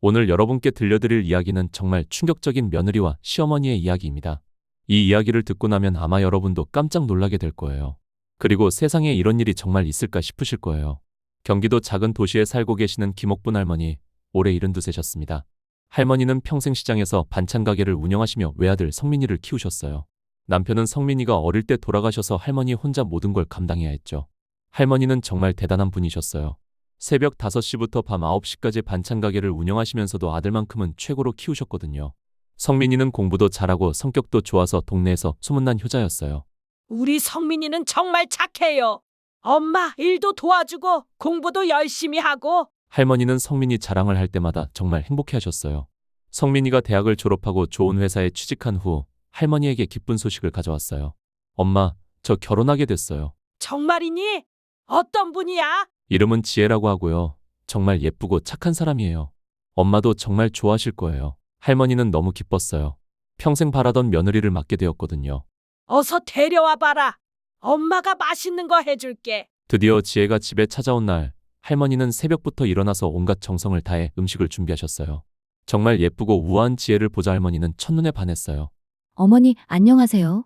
오늘 여러분께 들려드릴 이야기는 정말 충격적인 며느리와 시어머니의 이야기입니다. 이 이야기를 듣고 나면 아마 여러분도 깜짝 놀라게 될 거예요. 그리고 세상에 이런 일이 정말 있을까 싶으실 거예요. 경기도 작은 도시에 살고 계시는 김옥분 할머니, 올해 72세셨습니다. 할머니는 평생 시장에서 반찬 가게를 운영하시며 외아들 성민이를 키우셨어요. 남편은 성민이가 어릴 때 돌아가셔서 할머니 혼자 모든 걸 감당해야 했죠. 할머니는 정말 대단한 분이셨어요. 새벽 5시부터 밤 9시까지 반찬 가게를 운영하시면서도 아들만큼은 최고로 키우셨거든요. 성민이는 공부도 잘하고 성격도 좋아서 동네에서 소문난 효자였어요. 우리 성민이는 정말 착해요. 엄마 일도 도와주고 공부도 열심히 하고. 할머니는 성민이 자랑을 할 때마다 정말 행복해하셨어요. 성민이가 대학을 졸업하고 좋은 회사에 취직한 후 할머니에게 기쁜 소식을 가져왔어요. 엄마, 저 결혼하게 됐어요. 정말이니? 어떤 분이야? 이름은 지혜라고 하고요. 정말 예쁘고 착한 사람이에요. 엄마도 정말 좋아하실 거예요. 할머니는 너무 기뻤어요. 평생 바라던 며느리를 맡게 되었거든요. 어서 데려와 봐라. 엄마가 맛있는 거 해줄게. 드디어 지혜가 집에 찾아온 날, 할머니는 새벽부터 일어나서 온갖 정성을 다해 음식을 준비하셨어요. 정말 예쁘고 우아한 지혜를 보자 할머니는 첫눈에 반했어요. 어머니, 안녕하세요.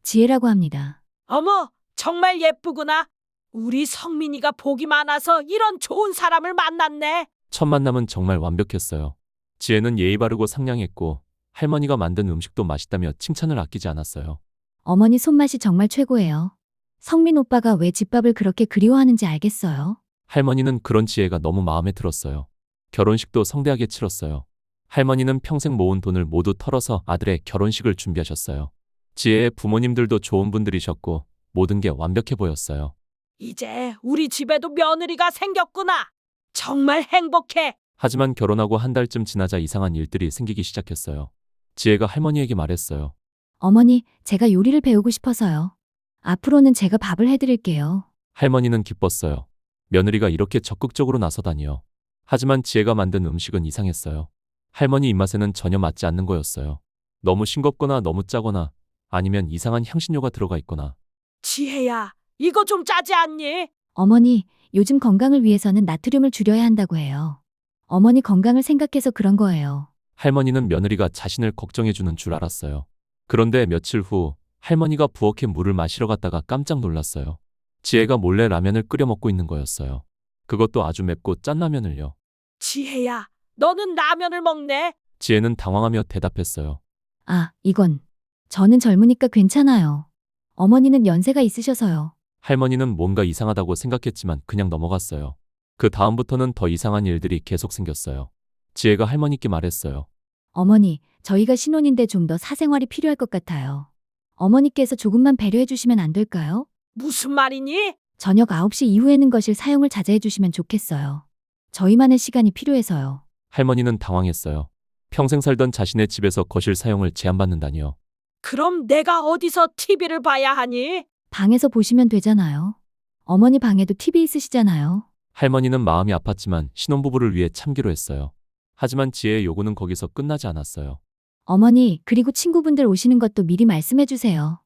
지혜라고 합니다. 어머, 정말 예쁘구나. 우리 성민이가 복이 많아서 이런 좋은 사람을 만났네. 첫 만남은 정말 완벽했어요. 지혜는 예의 바르고 상냥했고 할머니가 만든 음식도 맛있다며 칭찬을 아끼지 않았어요. 어머니 손맛이 정말 최고예요. 성민 오빠가 왜 집밥을 그렇게 그리워하는지 알겠어요. 할머니는 그런 지혜가 너무 마음에 들었어요. 결혼식도 성대하게 치렀어요. 할머니는 평생 모은 돈을 모두 털어서 아들의 결혼식을 준비하셨어요. 지혜의 부모님들도 좋은 분들이셨고 모든 게 완벽해 보였어요. 이제 우리 집에도 며느리가 생겼구나. 정말 행복해. 하지만 결혼하고 한 달쯤 지나자 이상한 일들이 생기기 시작했어요. 지혜가 할머니에게 말했어요. 어머니, 제가 요리를 배우고 싶어서요. 앞으로는 제가 밥을 해드릴게요. 할머니는 기뻤어요. 며느리가 이렇게 적극적으로 나서다니요. 하지만 지혜가 만든 음식은 이상했어요. 할머니 입맛에는 전혀 맞지 않는 거였어요. 너무 싱겁거나 너무 짜거나 아니면 이상한 향신료가 들어가 있거나. 지혜야, 이거 좀 짜지 않니? 어머니, 요즘 건강을 위해서는 나트륨을 줄여야 한다고 해요. 어머니 건강을 생각해서 그런 거예요. 할머니는 며느리가 자신을 걱정해주는 줄 알았어요. 그런데 며칠 후 할머니가 부엌에 물을 마시러 갔다가 깜짝 놀랐어요. 지혜가 몰래 라면을 끓여 먹고 있는 거였어요. 그것도 아주 맵고 짠 라면을요. 지혜야, 너는 라면을 먹네. 지혜는 당황하며 대답했어요. 아, 이건. 저는 젊으니까 괜찮아요. 어머니는 연세가 있으셔서요. 할머니는 뭔가 이상하다고 생각했지만 그냥 넘어갔어요. 그 다음부터는 더 이상한 일들이 계속 생겼어요. 지혜가 할머니께 말했어요. 어머니, 저희가 신혼인데 좀 더 사생활이 필요할 것 같아요. 어머니께서 조금만 배려해 주시면 안 될까요? 무슨 말이니? 저녁 9시 이후에는 거실 사용을 자제해 주시면 좋겠어요. 저희만의 시간이 필요해서요. 할머니는 당황했어요. 평생 살던 자신의 집에서 거실 사용을 제한받는다니요. 그럼 내가 어디서 TV를 봐야 하니? 방에서 보시면 되잖아요. 어머니 방에도 TV 있으시잖아요. 할머니는 마음이 아팠지만 신혼부부를 위해 참기로 했어요. 하지만 지혜의 요구는 거기서 끝나지 않았어요. 어머니, 그리고 친구분들 오시는 것도 미리 말씀해 주세요.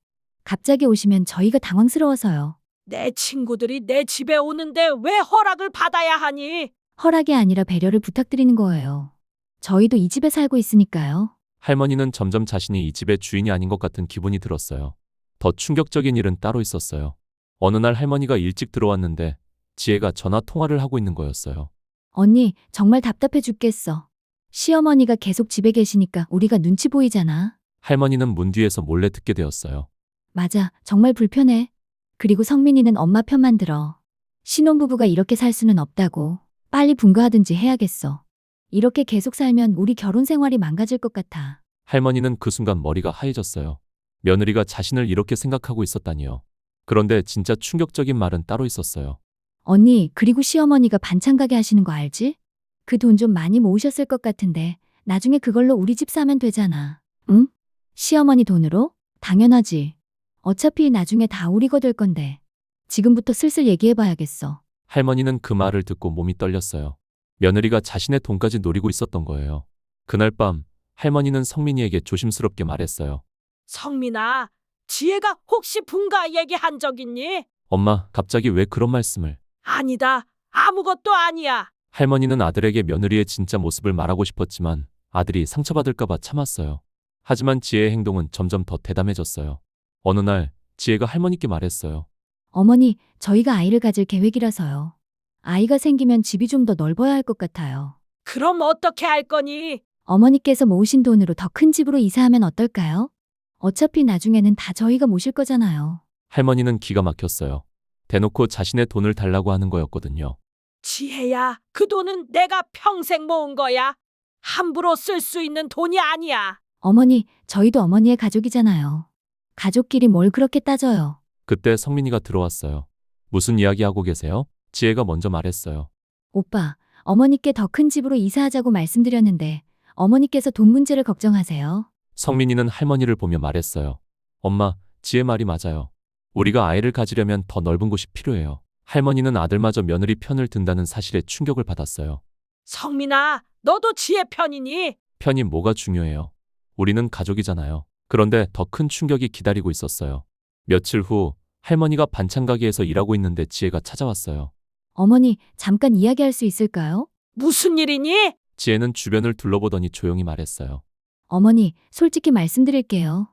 갑자기 오시면 저희가 당황스러워서요. 내 친구들이 내 집에 오는데 왜 허락을 받아야 하니? 허락이 아니라 배려를 부탁드리는 거예요. 저희도 이 집에 살고 있으니까요. 할머니는 점점 자신이 이 집의 주인이 아닌 것 같은 기분이 들었어요. 더 충격적인 일은 따로 있었어요. 어느 날 할머니가 일찍 들어왔는데 지혜가 전화 통화를 하고 있는 거였어요. 언니, 정말 답답해 죽겠어. 시어머니가 계속 집에 계시니까 우리가 눈치 보이잖아. 할머니는 문 뒤에서 몰래 듣게 되었어요. 맞아, 정말 불편해. 그리고 성민이는 엄마 편만 들어. 신혼부부가 이렇게 살 수는 없다고. 빨리 분가하든지 해야겠어. 이렇게 계속 살면 우리 결혼 생활이 망가질 것 같아. 할머니는 그 순간 머리가 하얘졌어요. 며느리가 자신을 이렇게 생각하고 있었다니요. 그런데 진짜 충격적인 말은 따로 있었어요. 언니, 그리고 시어머니가 반찬 가게 하시는 거 알지? 그 돈 좀 많이 모으셨을 것 같은데 나중에 그걸로 우리 집 사면 되잖아. 응? 시어머니 돈으로? 당연하지. 어차피 나중에 다 우리 거 될 건데. 지금부터 슬슬 얘기해봐야겠어. 할머니는 그 말을 듣고 몸이 떨렸어요. 며느리가 자신의 돈까지 노리고 있었던 거예요. 그날 밤 할머니는 성민이에게 조심스럽게 말했어요. 성민아, 지혜가 혹시 분가 얘기한 적 있니? 엄마, 갑자기 왜 그런 말씀을? 아니다. 아무것도 아니야. 할머니는 아들에게 며느리의 진짜 모습을 말하고 싶었지만 아들이 상처받을까봐 참았어요. 하지만 지혜의 행동은 점점 더 대담해졌어요. 어느 날 지혜가 할머니께 말했어요. 어머니, 저희가 아이를 가질 계획이라서요. 아이가 생기면 집이 좀 더 넓어야 할 것 같아요. 그럼 어떻게 할 거니? 어머니께서 모으신 돈으로 더 큰 집으로 이사하면 어떨까요? 어차피 나중에는 다 저희가 모실 거잖아요. 할머니는 기가 막혔어요. 대놓고 자신의 돈을 달라고 하는 거였거든요. 지혜야, 그 돈은 내가 평생 모은 거야. 함부로 쓸 수 있는 돈이 아니야. 어머니, 저희도 어머니의 가족이잖아요. 가족끼리 뭘 그렇게 따져요. 그때 성민이가 들어왔어요. 무슨 이야기하고 계세요? 지혜가 먼저 말했어요. 오빠, 어머니께 더 큰 집으로 이사하자고 말씀드렸는데 어머니께서 돈 문제를 걱정하세요. 성민이는 할머니를 보며 말했어요. 엄마, 지혜 말이 맞아요. 우리가 아이를 가지려면 더 넓은 곳이 필요해요. 할머니는 아들마저 며느리 편을 든다는 사실에 충격을 받았어요. 성민아, 너도 지혜 편이니? 편이 뭐가 중요해요? 우리는 가족이잖아요. 그런데 더 큰 충격이 기다리고 있었어요. 며칠 후 할머니가 반찬 가게에서 일하고 있는데 지혜가 찾아왔어요. 어머니, 잠깐 이야기할 수 있을까요? 무슨 일이니? 지혜는 주변을 둘러보더니 조용히 말했어요. 어머니, 솔직히 말씀드릴게요.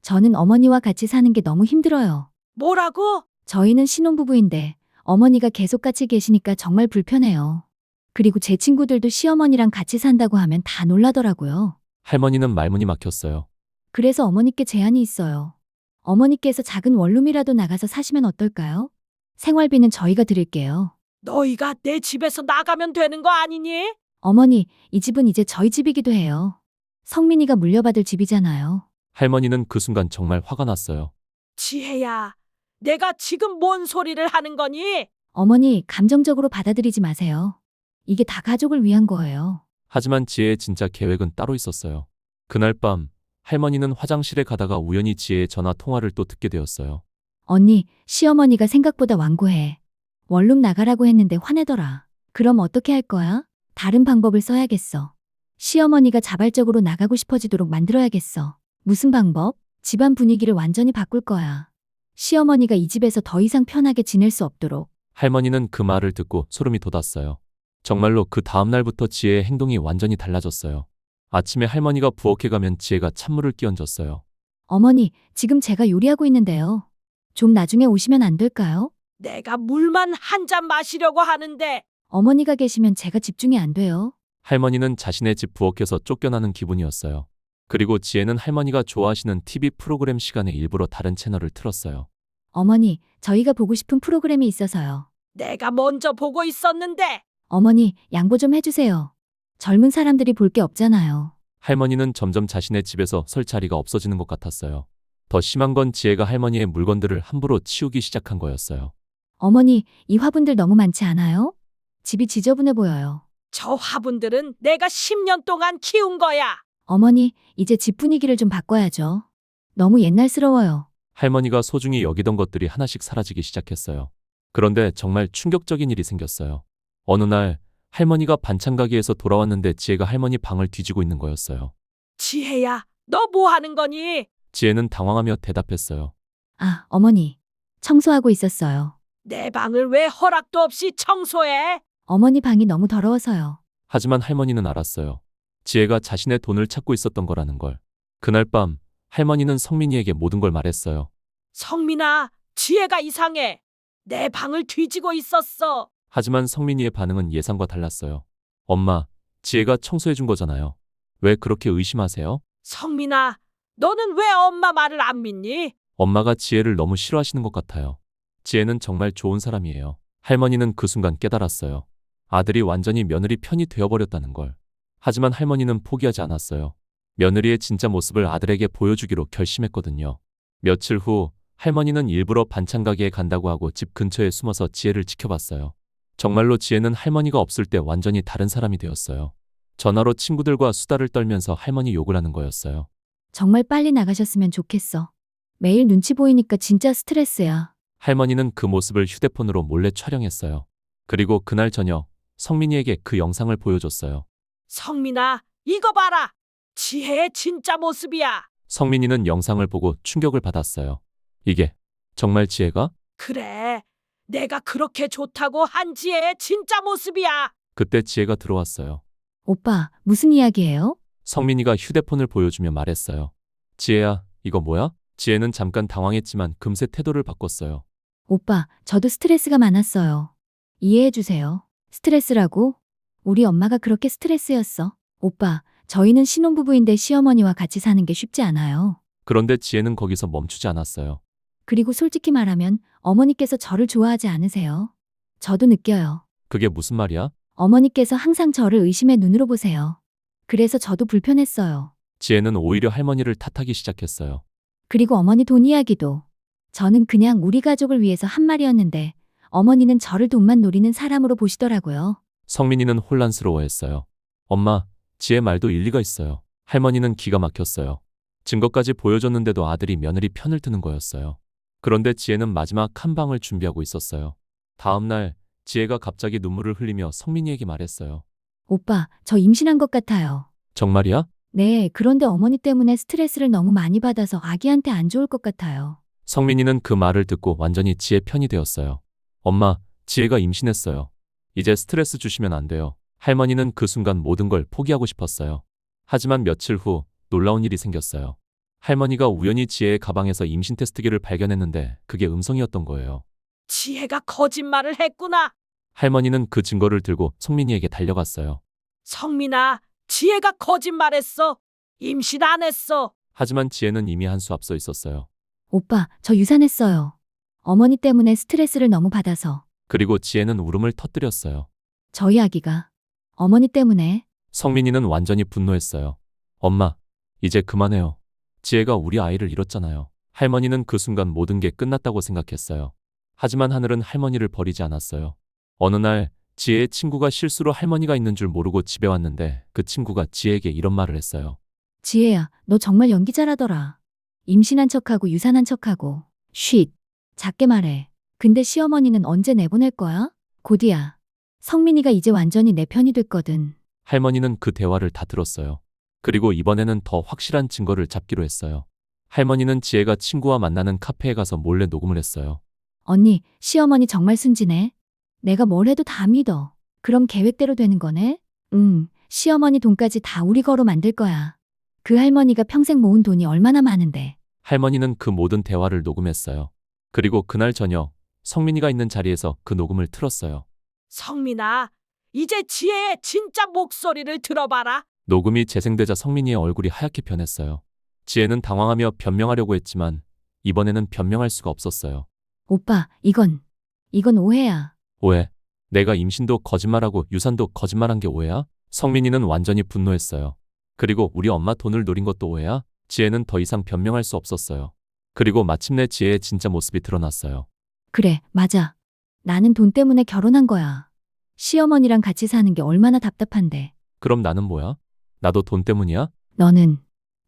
저는 어머니와 같이 사는 게 너무 힘들어요. 뭐라고? 저희는 신혼부부인데 어머니가 계속 같이 계시니까 정말 불편해요. 그리고 제 친구들도 시어머니랑 같이 산다고 하면 다 놀라더라고요. 할머니는 말문이 막혔어요. 그래서 어머니께 제안이 있어요. 어머니께서 작은 원룸이라도 나가서 사시면 어떨까요? 생활비는 저희가 드릴게요. 너희가 내 집에서 나가면 되는 거 아니니? 어머니, 이 집은 이제 저희 집이기도 해요. 성민이가 물려받을 집이잖아요. 할머니는 그 순간 정말 화가 났어요. 지혜야, 내가 지금 뭔 소리를 하는 거니? 어머니, 감정적으로 받아들이지 마세요. 이게 다 가족을 위한 거예요. 하지만 지혜의 진짜 계획은 따로 있었어요. 그날 밤 할머니는 화장실에 가다가 우연히 지혜의 전화 통화를 또 듣게 되었어요. 언니, 시어머니가 생각보다 완고해. 원룸 나가라고 했는데 화내더라. 그럼 어떻게 할 거야? 다른 방법을 써야겠어. 시어머니가 자발적으로 나가고 싶어지도록 만들어야겠어. 무슨 방법? 집안 분위기를 완전히 바꿀 거야. 시어머니가 이 집에서 더 이상 편하게 지낼 수 없도록. 할머니는 그 말을 듣고 소름이 돋았어요. 정말로 그 다음 날부터 지혜의 행동이 완전히 달라졌어요. 아침에 할머니가 부엌에 가면 지혜가 찬물을 끼얹었어요. 어머니, 지금 제가 요리하고 있는데요. 좀 나중에 오시면 안 될까요? 내가 물만 한 잔 마시려고 하는데. 어머니가 계시면 제가 집중이 안 돼요. 할머니는 자신의 집 부엌에서 쫓겨나는 기분이었어요. 그리고 지혜는 할머니가 좋아하시는 TV 프로그램 시간에 일부러 다른 채널을 틀었어요. 어머니, 저희가 보고 싶은 프로그램이 있어서요. 내가 먼저 보고 있었는데. 어머니, 양보 좀 해주세요. 젊은 사람들이 볼 게 없잖아요. 할머니는 점점 자신의 집에서 설 자리가 없어지는 것 같았어요. 더 심한 건 지혜가 할머니의 물건들을 함부로 치우기 시작한 거였어요. 어머니, 이 화분들 너무 많지 않아요? 집이 지저분해 보여요. 저 화분들은 내가 10년 동안 키운 거야. 어머니, 이제 집 분위기를 좀 바꿔야죠. 너무 옛날스러워요. 할머니가 소중히 여기던 것들이 하나씩 사라지기 시작했어요. 그런데 정말 충격적인 일이 생겼어요. 어느 날 할머니가 반찬 가게에서 돌아왔는데 지혜가 할머니 방을 뒤지고 있는 거였어요. 지혜야, 너 뭐 하는 거니? 지혜는 당황하며 대답했어요. 아, 어머니. 청소하고 있었어요. 내 방을 왜 허락도 없이 청소해? 어머니 방이 너무 더러워서요. 하지만 할머니는 알았어요. 지혜가 자신의 돈을 찾고 있었던 거라는 걸. 그날 밤 할머니는 성민이에게 모든 걸 말했어요. 성민아, 지혜가 이상해. 내 방을 뒤지고 있었어. 하지만 성민이의 반응은 예상과 달랐어요. 엄마, 지혜가 청소해 준 거잖아요. 왜 그렇게 의심하세요? 성민아, 너는 왜 엄마 말을 안 믿니? 엄마가 지혜를 너무 싫어하시는 것 같아요. 지혜는 정말 좋은 사람이에요. 할머니는 그 순간 깨달았어요. 아들이 완전히 며느리 편이 되어버렸다는 걸. 하지만 할머니는 포기하지 않았어요. 며느리의 진짜 모습을 아들에게 보여주기로 결심했거든요. 며칠 후 할머니는 일부러 반찬 가게에 간다고 하고 집 근처에 숨어서 지혜를 지켜봤어요. 정말로 지혜는 할머니가 없을 때 완전히 다른 사람이 되었어요. 전화로 친구들과 수다를 떨면서 할머니 욕을 하는 거였어요. 정말 빨리 나가셨으면 좋겠어. 매일 눈치 보이니까 진짜 스트레스야. 할머니는 그 모습을 휴대폰으로 몰래 촬영했어요. 그리고 그날 저녁 성민이에게 그 영상을 보여줬어요. 성민아, 이거 봐라. 지혜의 진짜 모습이야. 성민이는 영상을 보고 충격을 받았어요. 이게 정말 지혜가? 그래, 내가 그렇게 좋다고 한 지혜의 진짜 모습이야. 그때 지혜가 들어왔어요. 오빠, 무슨 이야기예요? 성민이가 휴대폰을 보여주며 말했어요. 지혜야, 이거 뭐야? 지혜는 잠깐 당황했지만 금세 태도를 바꿨어요. 오빠, 저도 스트레스가 많았어요. 이해해주세요. 스트레스라고? 우리 엄마가 그렇게 스트레스였어. 오빠, 저희는 신혼부부인데 시어머니와 같이 사는 게 쉽지 않아요. 그런데 지혜는 거기서 멈추지 않았어요. 그리고 솔직히 말하면 어머니께서 저를 좋아하지 않으세요. 저도 느껴요. 그게 무슨 말이야? 어머니께서 항상 저를 의심의 눈으로 보세요. 그래서 저도 불편했어요. 지혜는 오히려 할머니를 탓하기 시작했어요. 그리고 어머니 돈 이야기도. 저는 그냥 우리 가족을 위해서 한 말이었는데 어머니는 저를 돈만 노리는 사람으로 보시더라고요. 성민이는 혼란스러워했어요. 엄마, 지혜 말도 일리가 있어요. 할머니는 기가 막혔어요. 증거까지 보여줬는데도 아들이 며느리 편을 드는 거였어요. 그런데 지혜는 마지막 한 방을 준비하고 있었어요. 다음 날 지혜가 갑자기 눈물을 흘리며 성민이에게 말했어요. 오빠, 저 임신한 것 같아요. 정말이야? 네, 그런데 어머니 때문에 스트레스를 너무 많이 받아서 아기한테 안 좋을 것 같아요. 성민이는 그 말을 듣고 완전히 지혜 편이 되었어요. 엄마, 지혜가 임신했어요. 이제 스트레스 주시면 안 돼요. 할머니는 그 순간 모든 걸 포기하고 싶었어요. 하지만 며칠 후 놀라운 일이 생겼어요. 할머니가 우연히 지혜의 가방에서 임신 테스트기를 발견했는데 그게 음성이었던 거예요. 지혜가 거짓말을 했구나. 할머니는 그 증거를 들고 성민이에게 달려갔어요. 성민아, 지혜가 거짓말했어. 임신 안 했어. 하지만 지혜는 이미 한 수 앞서 있었어요. 오빠, 저 유산했어요. 어머니 때문에 스트레스를 너무 받아서. 그리고 지혜는 울음을 터뜨렸어요. 저희 아기가 어머니 때문에. 성민이는 완전히 분노했어요. 엄마, 이제 그만해요. 지혜가 우리 아이를 잃었잖아요. 할머니는 그 순간 모든 게 끝났다고 생각했어요. 하지만 하늘은 할머니를 버리지 않았어요. 어느 날 지혜의 친구가 실수로 할머니가 있는 줄 모르고 집에 왔는데 그 친구가 지혜에게 이런 말을 했어요. 지혜야, 너 정말 연기 잘하더라. 임신한 척하고 유산한 척하고. 쉿. 작게 말해. 근데 시어머니는 언제 내보낼 거야? 곧이야. 성민이가 이제 완전히 내 편이 됐거든. 할머니는 그 대화를 다 들었어요. 그리고 이번에는 더 확실한 증거를 잡기로 했어요. 할머니는 지혜가 친구와 만나는 카페에 가서 몰래 녹음을 했어요. 언니, 시어머니 정말 순진해. 내가 뭘 해도 다 믿어. 그럼 계획대로 되는 거네? 시어머니 돈까지 다 우리 거로 만들 거야. 그 할머니가 평생 모은 돈이 얼마나 많은데. 할머니는 그 모든 대화를 녹음했어요. 그리고 그날 저녁 성민이가 있는 자리에서 그 녹음을 틀었어요. 성민아, 이제 지혜의 진짜 목소리를 들어봐라. 녹음이 재생되자 성민이의 얼굴이 하얗게 변했어요. 지혜는 당황하며 변명하려고 했지만 이번에는 변명할 수가 없었어요. 오빠, 이건 오해야. 오해? 내가 임신도 거짓말하고 유산도 거짓말한 게 오해야? 성민이는 완전히 분노했어요. 그리고 우리 엄마 돈을 노린 것도 오해야? 지혜는 더 이상 변명할 수 없었어요. 그리고 마침내 지혜의 진짜 모습이 드러났어요. 그래, 맞아. 나는 돈 때문에 결혼한 거야. 시어머니랑 같이 사는 게 얼마나 답답한데. 그럼 나는 뭐야? 나도 돈 때문이야?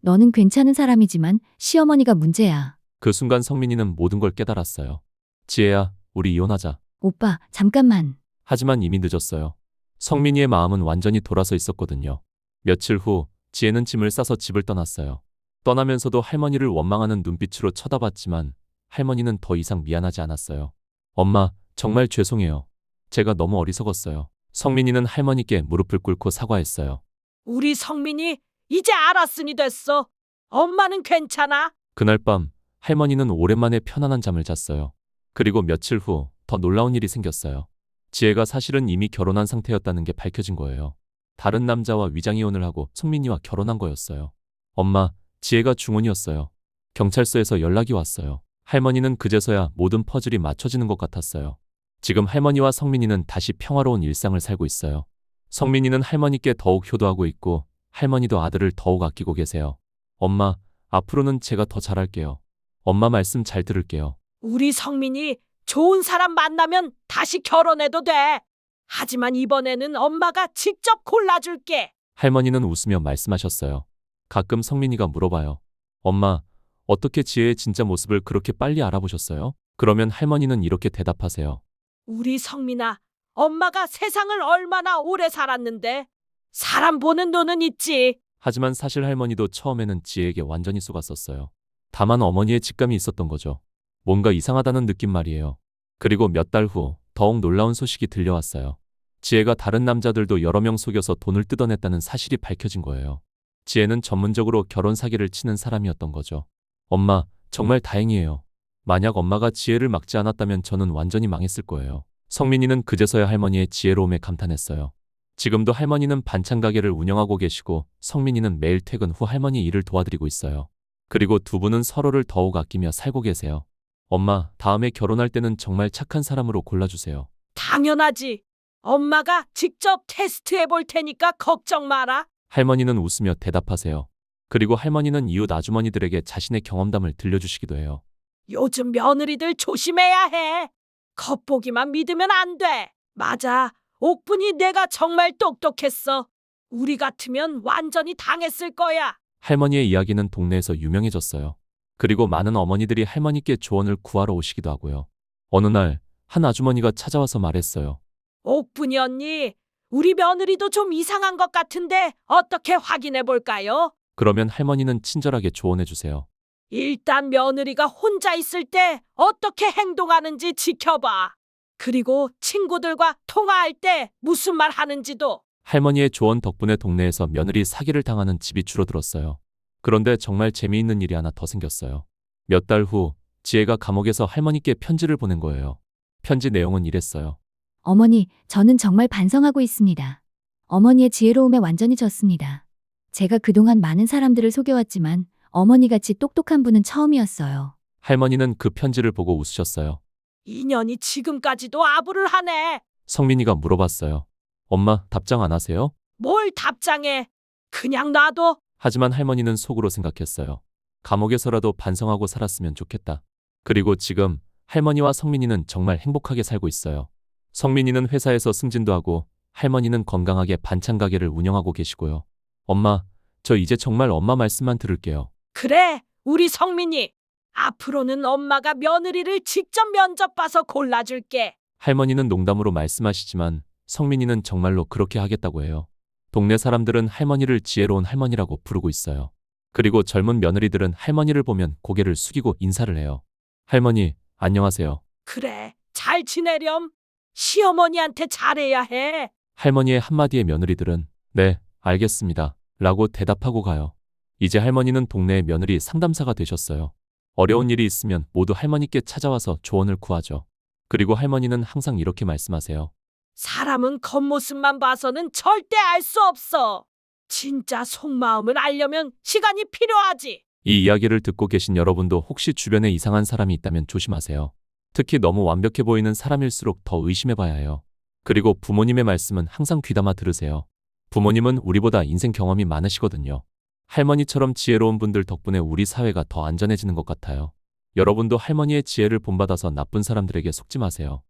너는 괜찮은 사람이지만 시어머니가 문제야. 그 순간 성민이는 모든 걸 깨달았어요. 지혜야, 우리 이혼하자. 오빠, 잠깐만. 하지만 이미 늦었어요. 성민이의 마음은 완전히 돌아서 있었거든요. 며칠 후 지혜는 짐을 싸서 집을 떠났어요. 떠나면서도 할머니를 원망하는 눈빛으로 쳐다봤지만 할머니는 더 이상 미안하지 않았어요. 엄마, 정말 죄송해요. 제가 너무 어리석었어요. 성민이는 할머니께 무릎을 꿇고 사과했어요. 우리 성민이 이제 알았으니 됐어. 엄마는 괜찮아. 그날 밤 할머니는 오랜만에 편안한 잠을 잤어요. 그리고 며칠 후 더 놀라운 일이 생겼어요. 지혜가 사실은 이미 결혼한 상태였다는 게 밝혀진 거예요. 다른 남자와 위장이혼을 하고 성민이와 결혼한 거였어요. 엄마, 지혜가 중혼이었어요. 경찰서에서 연락이 왔어요. 할머니는 그제서야 모든 퍼즐이 맞춰지는 것 같았어요. 지금 할머니와 성민이는 다시 평화로운 일상을 살고 있어요. 성민이는 할머니께 더욱 효도하고 있고 할머니도 아들을 더욱 아끼고 계세요. 엄마, 앞으로는 제가 더 잘할게요. 엄마 말씀 잘 들을게요. 우리 성민이 좋은 사람 만나면 다시 결혼해도 돼. 하지만 이번에는 엄마가 직접 골라줄게. 할머니는 웃으며 말씀하셨어요. 가끔 성민이가 물어봐요. 엄마, 어떻게 지혜의 진짜 모습을 그렇게 빨리 알아보셨어요? 그러면 할머니는 이렇게 대답하세요. 우리 성민아, 엄마가 세상을 얼마나 오래 살았는데 사람 보는 눈은 있지. 하지만 사실 할머니도 처음에는 지혜에게 완전히 속았었어요. 다만 어머니의 직감이 있었던 거죠. 뭔가 이상하다는 느낌 말이에요. 그리고 몇 달 후 더욱 놀라운 소식이 들려왔어요. 지혜가 다른 남자들도 여러 명 속여서 돈을 뜯어냈다는 사실이 밝혀진 거예요. 지혜는 전문적으로 결혼 사기를 치는 사람이었던 거죠. 엄마, 정말 다행이에요. 만약 엄마가 지혜를 막지 않았다면 저는 완전히 망했을 거예요. 성민이는 그제서야 할머니의 지혜로움에 감탄했어요. 지금도 할머니는 반찬 가게를 운영하고 계시고 성민이는 매일 퇴근 후 할머니 일을 도와드리고 있어요. 그리고 두 분은 서로를 더욱 아끼며 살고 계세요. 엄마, 다음에 결혼할 때는 정말 착한 사람으로 골라주세요. 당연하지. 엄마가 직접 테스트해 볼 테니까 걱정 마라. 할머니는 웃으며 대답하세요. 그리고 할머니는 이웃 아주머니들에게 자신의 경험담을 들려주시기도 해요. 요즘 며느리들 조심해야 해. 겉보기만 믿으면 안 돼. 맞아. 옥분이 내가 정말 똑똑했어. 우리 같으면 완전히 당했을 거야. 할머니의 이야기는 동네에서 유명해졌어요. 그리고 많은 어머니들이 할머니께 조언을 구하러 오시기도 하고요. 어느 날 한 아주머니가 찾아와서 말했어요. 옥분이 언니, 우리 며느리도 좀 이상한 것 같은데 어떻게 확인해 볼까요? 그러면 할머니는 친절하게 조언해 주세요. 일단 며느리가 혼자 있을 때 어떻게 행동하는지 지켜봐. 그리고 친구들과 통화할 때 무슨 말 하는지도. 할머니의 조언 덕분에 동네에서 며느리 사기를 당하는 집이 줄어들었어요. 그런데 정말 재미있는 일이 하나 더 생겼어요. 몇 달 후 지혜가 감옥에서 할머니께 편지를 보낸 거예요. 편지 내용은 이랬어요. 어머니, 저는 정말 반성하고 있습니다. 어머니의 지혜로움에 완전히 졌습니다. 제가 그동안 많은 사람들을 속여왔지만 어머니같이 똑똑한 분은 처음이었어요. 할머니는 그 편지를 보고 웃으셨어요. 인연이 지금까지도 아부를 하네. 성민이가 물어봤어요. 엄마, 답장 안 하세요? 뭘 답장해. 그냥 놔둬. 하지만 할머니는 속으로 생각했어요. 감옥에서라도 반성하고 살았으면 좋겠다. 그리고 지금 할머니와 성민이는 정말 행복하게 살고 있어요. 성민이는 회사에서 승진도 하고 할머니는 건강하게 반찬 가게를 운영하고 계시고요. 엄마, 저 이제 정말 엄마 말씀만 들을게요. 그래, 우리 성민이. 앞으로는 엄마가 며느리를 직접 면접 봐서 골라줄게. 할머니는 농담으로 말씀하시지만 성민이는 정말로 그렇게 하겠다고 해요. 동네 사람들은 할머니를 지혜로운 할머니라고 부르고 있어요. 그리고 젊은 며느리들은 할머니를 보면 고개를 숙이고 인사를 해요. 할머니, 안녕하세요. 그래, 잘 지내렴. 시어머니한테 잘해야 해. 할머니의 한마디에 며느리들은 네, 알겠습니다. 라고 대답하고 가요. 이제 할머니는 동네의 며느리 상담사가 되셨어요. 어려운 일이 있으면 모두 할머니께 찾아와서 조언을 구하죠. 그리고 할머니는 항상 이렇게 말씀하세요. 사람은 겉모습만 봐서는 절대 알 수 없어. 진짜 속마음을 알려면 시간이 필요하지. 이 이야기를 듣고 계신 여러분도 혹시 주변에 이상한 사람이 있다면 조심하세요. 특히 너무 완벽해 보이는 사람일수록 더 의심해봐야 해요. 그리고 부모님의 말씀은 항상 귀담아 들으세요. 부모님은 우리보다 인생 경험이 많으시거든요. 할머니처럼 지혜로운 분들 덕분에 우리 사회가 더 안전해지는 것 같아요. 여러분도 할머니의 지혜를 본받아서 나쁜 사람들에게 속지 마세요.